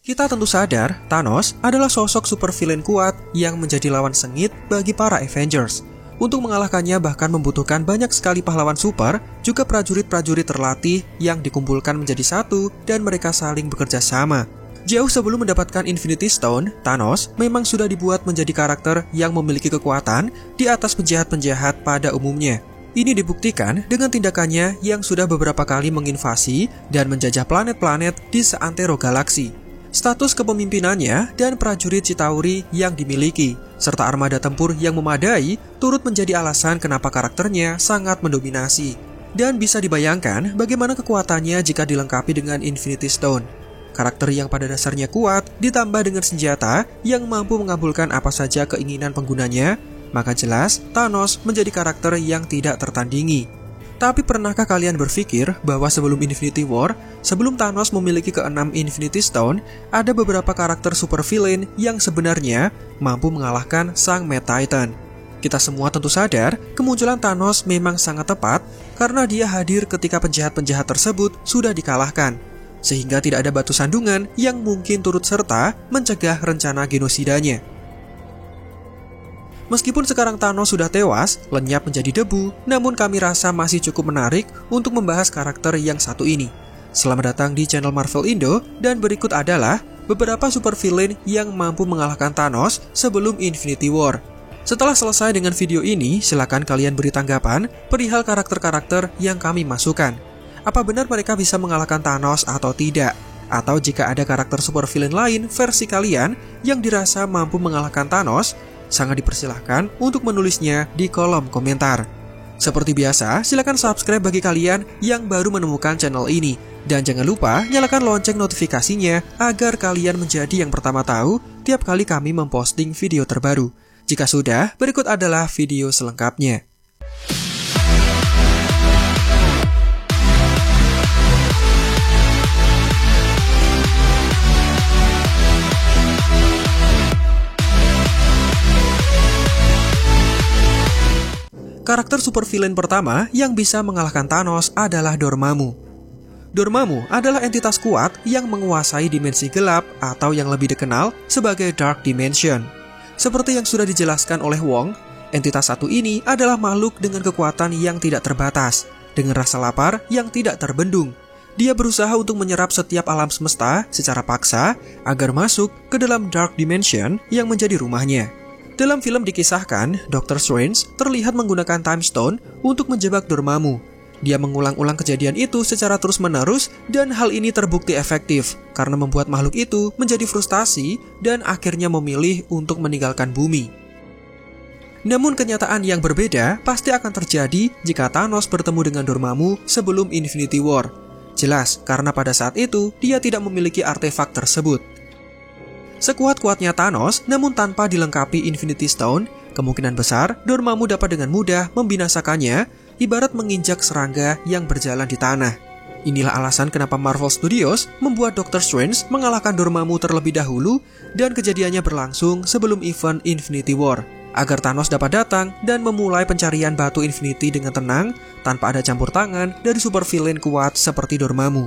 Kita tentu sadar, Thanos adalah sosok supervillain kuat yang menjadi lawan sengit bagi para Avengers. Untuk mengalahkannya bahkan membutuhkan banyak sekali pahlawan super, juga prajurit-prajurit terlatih yang dikumpulkan menjadi satu dan mereka saling bekerja sama. Jauh sebelum mendapatkan Infinity Stone, Thanos memang sudah dibuat menjadi karakter yang memiliki kekuatan di atas penjahat-penjahat pada umumnya. Ini dibuktikan dengan tindakannya yang sudah beberapa kali menginvasi dan menjajah planet-planet di seantero galaksi. Status kepemimpinannya dan prajurit Chitauri yang dimiliki, serta armada tempur yang memadai, turut menjadi alasan kenapa karakternya sangat mendominasi. Dan bisa dibayangkan bagaimana kekuatannya jika dilengkapi dengan Infinity Stone. Karakter yang pada dasarnya kuat, ditambah dengan senjata yang mampu mengabulkan apa saja keinginan penggunanya, maka jelas Thanos menjadi karakter yang tidak tertandingi. Tapi pernahkah kalian berpikir bahwa sebelum Infinity War, sebelum Thanos memiliki ke-6 Infinity Stone, ada beberapa karakter supervillain yang sebenarnya mampu mengalahkan sang Mad Titan? Kita semua tentu sadar, kemunculan Thanos memang sangat tepat karena dia hadir ketika penjahat-penjahat tersebut sudah dikalahkan, sehingga tidak ada batu sandungan yang mungkin turut serta mencegah rencana genosidanya. Meskipun sekarang Thanos sudah tewas, lenyap menjadi debu, namun kami rasa masih cukup menarik untuk membahas karakter yang satu ini. Selamat datang di channel Marvel Indo, dan berikut adalah beberapa supervillain yang mampu mengalahkan Thanos sebelum Infinity War. Setelah selesai dengan video ini, silakan kalian beri tanggapan perihal karakter-karakter yang kami masukkan. Apa benar mereka bisa mengalahkan Thanos atau tidak? Atau jika ada karakter supervillain lain versi kalian yang dirasa mampu mengalahkan Thanos, sangat dipersilahkan untuk menulisnya di kolom komentar. Seperti biasa, silakan subscribe bagi kalian yang baru menemukan channel ini. Dan jangan lupa nyalakan lonceng notifikasinya agar kalian menjadi yang pertama tahu tiap kali kami memposting video terbaru. Jika sudah, berikut adalah video selengkapnya. Karakter supervillain pertama yang bisa mengalahkan Thanos adalah Dormammu. Dormammu adalah entitas kuat yang menguasai dimensi gelap atau yang lebih dikenal sebagai Dark Dimension. Seperti yang sudah dijelaskan oleh Wong, entitas satu ini adalah makhluk dengan kekuatan yang tidak terbatas, dengan rasa lapar yang tidak terbendung. Dia berusaha untuk menyerap setiap alam semesta secara paksa agar masuk ke dalam Dark Dimension yang menjadi rumahnya. Dalam film dikisahkan, Dr. Strange terlihat menggunakan Time Stone untuk menjebak Dormammu. Dia mengulang-ulang kejadian itu secara terus-menerus dan hal ini terbukti efektif karena membuat makhluk itu menjadi frustasi dan akhirnya memilih untuk meninggalkan bumi. Namun kenyataan yang berbeda pasti akan terjadi jika Thanos bertemu dengan Dormammu sebelum Infinity War. Jelas karena pada saat itu dia tidak memiliki artefak tersebut. Sekuat-kuatnya Thanos, namun tanpa dilengkapi Infinity Stone, kemungkinan besar Dormammu dapat dengan mudah membinasakannya, ibarat menginjak serangga yang berjalan di tanah. Inilah alasan kenapa Marvel Studios membuat Dr. Strange mengalahkan Dormammu terlebih dahulu dan kejadiannya berlangsung sebelum event Infinity War, agar Thanos dapat datang dan memulai pencarian batu Infinity dengan tenang tanpa ada campur tangan dari supervillain kuat seperti Dormammu.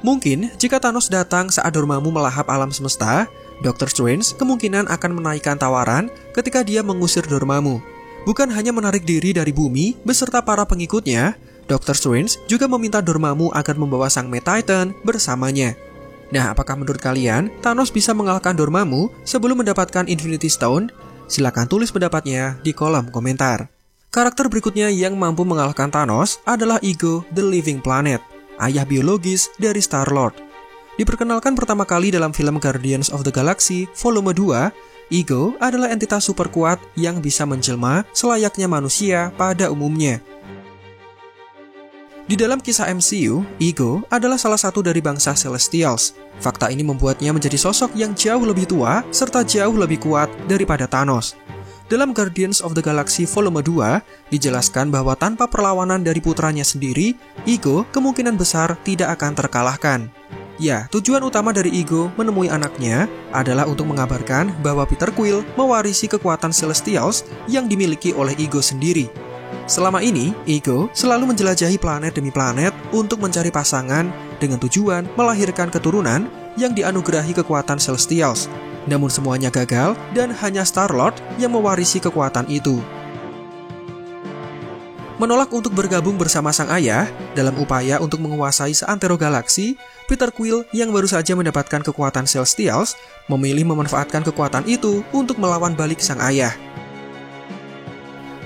Mungkin jika Thanos datang saat Dormammu melahap alam semesta, Dr. Strange kemungkinan akan menaikkan tawaran ketika dia mengusir Dormammu. Bukan hanya menarik diri dari bumi beserta para pengikutnya, Dr. Strange juga meminta Dormammu agar membawa sang Mad Titan bersamanya. Nah, apakah menurut kalian Thanos bisa mengalahkan Dormammu sebelum mendapatkan Infinity Stone? Silakan tulis pendapatnya di kolom komentar. Karakter berikutnya yang mampu mengalahkan Thanos adalah Ego the Living Planet, ayah biologis dari Star-Lord. Diperkenalkan pertama kali dalam film Guardians of the Galaxy Volume 2, Ego adalah entitas super kuat yang bisa menjelma selayaknya manusia pada umumnya. Di dalam kisah MCU, Ego adalah salah satu dari bangsa Celestials. Fakta ini membuatnya menjadi sosok yang jauh lebih tua serta jauh lebih kuat daripada Thanos. Dalam Guardians of the Galaxy Volume 2, dijelaskan bahwa tanpa perlawanan dari putranya sendiri, Ego kemungkinan besar tidak akan terkalahkan. Ya, tujuan utama dari Ego menemui anaknya adalah untuk mengabarkan bahwa Peter Quill mewarisi kekuatan Celestials yang dimiliki oleh Ego sendiri. Selama ini, Ego selalu menjelajahi planet demi planet untuk mencari pasangan dengan tujuan melahirkan keturunan yang dianugerahi kekuatan Celestials. Namun semuanya gagal dan hanya Star-Lord yang mewarisi kekuatan itu. Menolak untuk bergabung bersama sang ayah dalam upaya untuk menguasai seantero galaksi, Peter Quill yang baru saja mendapatkan kekuatan Celestials memilih memanfaatkan kekuatan itu untuk melawan balik sang ayah.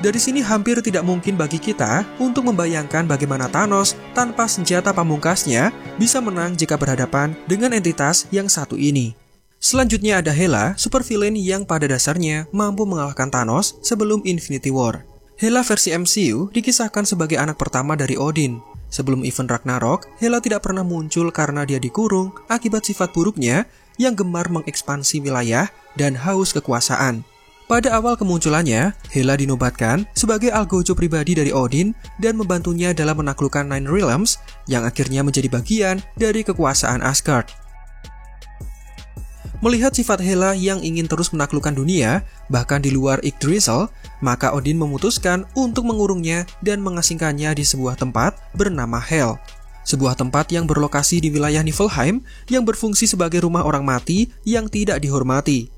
Dari sini hampir tidak mungkin bagi kita untuk membayangkan bagaimana Thanos tanpa senjata pamungkasnya bisa menang jika berhadapan dengan entitas yang satu ini. Selanjutnya ada Hela, supervillain yang pada dasarnya mampu mengalahkan Thanos sebelum Infinity War. Hela versi MCU dikisahkan sebagai anak pertama dari Odin. Sebelum event Ragnarok, Hela tidak pernah muncul karena dia dikurung akibat sifat buruknya yang gemar mengekspansi wilayah dan haus kekuasaan. Pada awal kemunculannya, Hela dinobatkan sebagai algojo pribadi dari Odin dan membantunya dalam menaklukkan Nine Realms yang akhirnya menjadi bagian dari kekuasaan Asgard. Melihat sifat Hela yang ingin terus menaklukkan dunia, bahkan di luar Yggdrasil, maka Odin memutuskan untuk mengurungnya dan mengasingkannya di sebuah tempat bernama Hel. Sebuah tempat yang berlokasi di wilayah Niflheim yang berfungsi sebagai rumah orang mati yang tidak dihormati.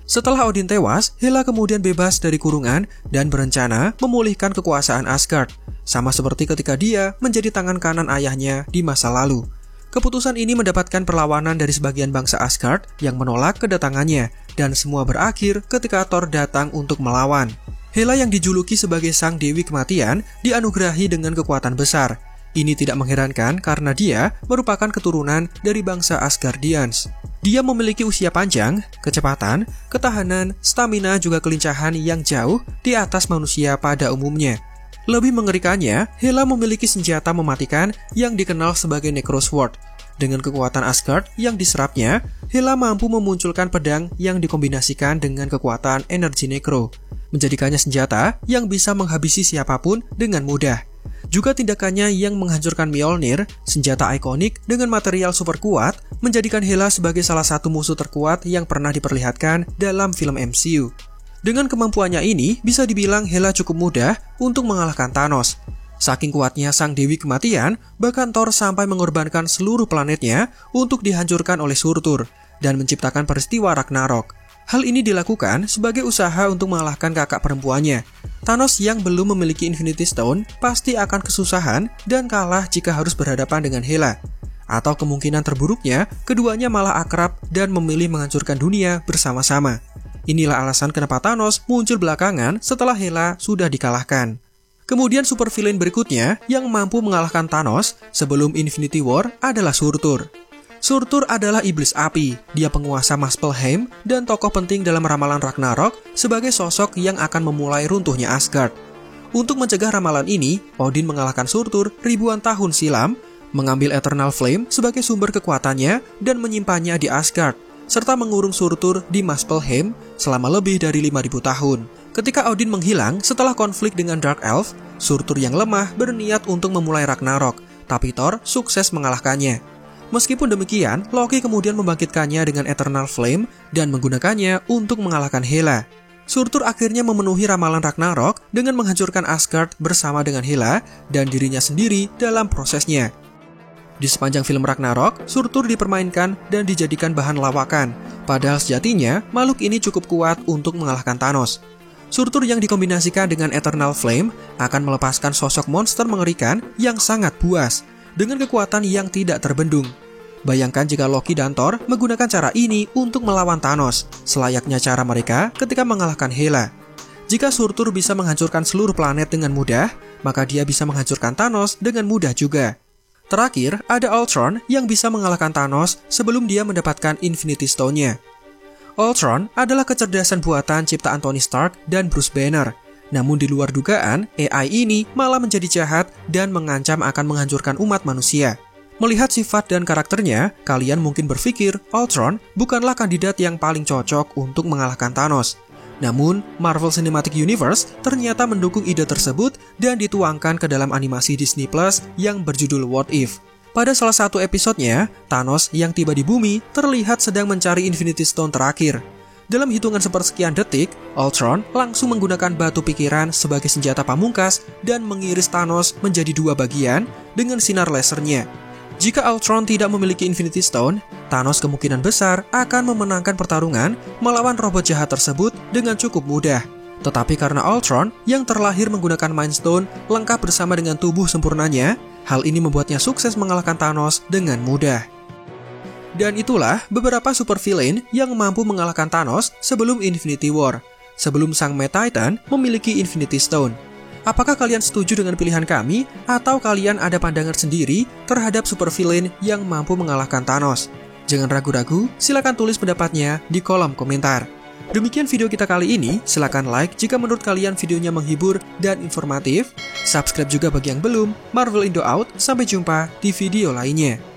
Setelah Odin tewas, Hela kemudian bebas dari kurungan dan berencana memulihkan kekuasaan Asgard, sama seperti ketika dia menjadi tangan kanan ayahnya di masa lalu. Keputusan ini mendapatkan perlawanan dari sebagian bangsa Asgard yang menolak kedatangannya, dan semua berakhir ketika Thor datang untuk melawan. Hela yang dijuluki sebagai sang dewi kematian dianugerahi dengan kekuatan besar. Ini tidak mengherankan karena dia merupakan keturunan dari bangsa Asgardians. Dia memiliki usia panjang, kecepatan, ketahanan, stamina juga kelincahan yang jauh di atas manusia pada umumnya. Lebih mengerikannya, Hela memiliki senjata mematikan yang dikenal sebagai Necrosword. Dengan kekuatan Asgard yang diserapnya, Hela mampu memunculkan pedang yang dikombinasikan dengan kekuatan energi Necro, menjadikannya senjata yang bisa menghabisi siapapun dengan mudah. Juga tindakannya yang menghancurkan Mjolnir, senjata ikonik dengan material super kuat, menjadikan Hela sebagai salah satu musuh terkuat yang pernah diperlihatkan dalam film MCU. Dengan kemampuannya ini, bisa dibilang Hela cukup mudah untuk mengalahkan Thanos. Saking kuatnya sang dewi kematian, bahkan Thor sampai mengorbankan seluruh planetnya untuk dihancurkan oleh Surtur dan menciptakan peristiwa Ragnarok. Hal ini dilakukan sebagai usaha untuk mengalahkan kakak perempuannya. Thanos yang belum memiliki Infinity Stone pasti akan kesusahan dan kalah jika harus berhadapan dengan Hela. Atau kemungkinan terburuknya, keduanya malah akrab dan memilih menghancurkan dunia bersama-sama. Inilah alasan kenapa Thanos muncul belakangan setelah Hela sudah dikalahkan. Kemudian supervillain berikutnya yang mampu mengalahkan Thanos sebelum Infinity War adalah Surtur. Surtur adalah iblis api, dia penguasa Muspelheim dan tokoh penting dalam ramalan Ragnarok sebagai sosok yang akan memulai runtuhnya Asgard. Untuk mencegah ramalan ini, Odin mengalahkan Surtur ribuan tahun silam, mengambil Eternal Flame sebagai sumber kekuatannya dan menyimpannya di Asgard, serta mengurung Surtur di Muspelheim selama lebih dari 5.000 tahun. Ketika Odin menghilang setelah konflik dengan Dark Elf, Surtur yang lemah berniat untuk memulai Ragnarok, tapi Thor sukses mengalahkannya. Meskipun demikian, Loki kemudian membangkitkannya dengan Eternal Flame dan menggunakannya untuk mengalahkan Hela. Surtur akhirnya memenuhi ramalan Ragnarok dengan menghancurkan Asgard bersama dengan Hela dan dirinya sendiri dalam prosesnya. Di sepanjang film Ragnarok, Surtur dipermainkan dan dijadikan bahan lawakan, padahal sejatinya makhluk ini cukup kuat untuk mengalahkan Thanos. Surtur yang dikombinasikan dengan Eternal Flame akan melepaskan sosok monster mengerikan yang sangat buas, dengan kekuatan yang tidak terbendung. Bayangkan jika Loki dan Thor menggunakan cara ini untuk melawan Thanos, selayaknya cara mereka ketika mengalahkan Hela. Jika Surtur bisa menghancurkan seluruh planet dengan mudah, maka dia bisa menghancurkan Thanos dengan mudah juga. Terakhir, ada Ultron yang bisa mengalahkan Thanos sebelum dia mendapatkan Infinity Stone-nya. Ultron adalah kecerdasan buatan ciptaan Tony Stark dan Bruce Banner. Namun di luar dugaan, AI ini malah menjadi jahat dan mengancam akan menghancurkan umat manusia. Melihat sifat dan karakternya, kalian mungkin berpikir Ultron bukanlah kandidat yang paling cocok untuk mengalahkan Thanos. Namun, Marvel Cinematic Universe ternyata mendukung ide tersebut dan dituangkan ke dalam animasi Disney Plus yang berjudul What If. Pada salah satu episodenya, Thanos yang tiba di bumi terlihat sedang mencari Infinity Stone terakhir. Dalam hitungan sepersekian detik, Ultron langsung menggunakan batu pikiran sebagai senjata pamungkas dan mengiris Thanos menjadi dua bagian dengan sinar lasernya. Jika Ultron tidak memiliki Infinity Stone, Thanos kemungkinan besar akan memenangkan pertarungan melawan robot jahat tersebut dengan cukup mudah. Tetapi karena Ultron yang terlahir menggunakan Mind Stone lengkap bersama dengan tubuh sempurnanya, hal ini membuatnya sukses mengalahkan Thanos dengan mudah. Dan itulah beberapa super villain yang mampu mengalahkan Thanos sebelum Infinity War, sebelum sang Mad Titan memiliki Infinity Stone. Apakah kalian setuju dengan pilihan kami, atau kalian ada pandangan sendiri terhadap super villain yang mampu mengalahkan Thanos? Jangan ragu-ragu, silakan tulis pendapatnya di kolom komentar. Demikian video kita kali ini, silakan like jika menurut kalian videonya menghibur dan informatif. Subscribe juga bagi yang belum. Marvel Indo out, sampai jumpa di video lainnya.